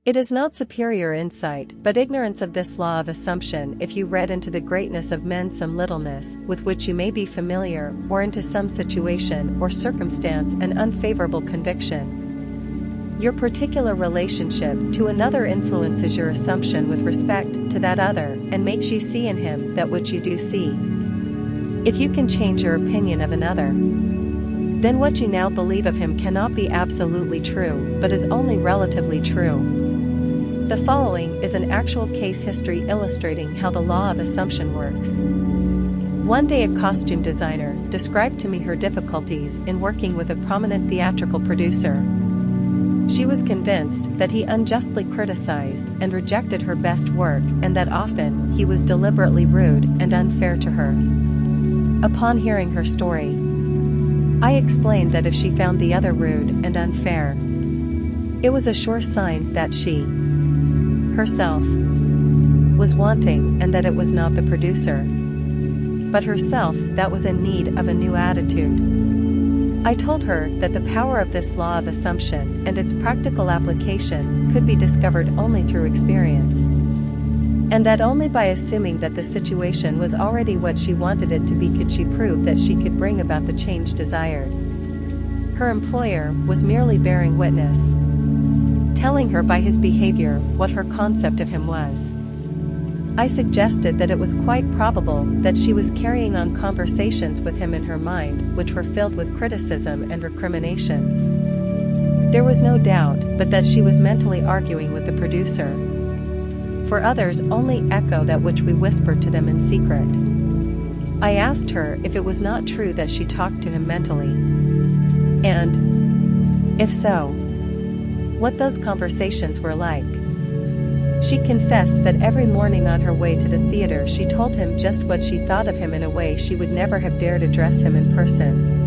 It is not superior insight, but ignorance of this law of assumption if you read into the greatness of men some littleness with which you may be familiar, or into some situation or circumstance an unfavorable conviction. Your particular relationship to another influences your assumption with respect to that other, and makes you see in him that which you do see. If you can change your opinion of another, then what you now believe of him cannot be absolutely true, but is only relatively true. The following is an actual case history illustrating how the law of assumption works. One day a costume designer described to me her difficulties in working with a prominent theatrical producer. She was convinced that he unjustly criticized and rejected her best work, and that often he was deliberately rude and unfair to her. Upon hearing her story, I explained that if she found the other rude and unfair, it was a sure sign that she herself was wanting, and that it was not the producer, but herself that was in need of a new attitude. I told her that the power of this law of assumption and its practical application could be discovered only through experience, and that only by assuming that the situation was already what she wanted it to be could she prove that she could bring about the change desired. Her employer was merely bearing witness, telling her by his behavior what her concept of him was. I suggested that it was quite probable that she was carrying on conversations with him in her mind which were filled with criticism and recriminations. There was no doubt but that she was mentally arguing with the producer. For others only echo that which we whispered to them in secret. I asked her if it was not true that she talked to him mentally, and, if so, what those conversations were like. She confessed that every morning on her way to the theater she told him just what she thought of him in a way she would never have dared address him in person.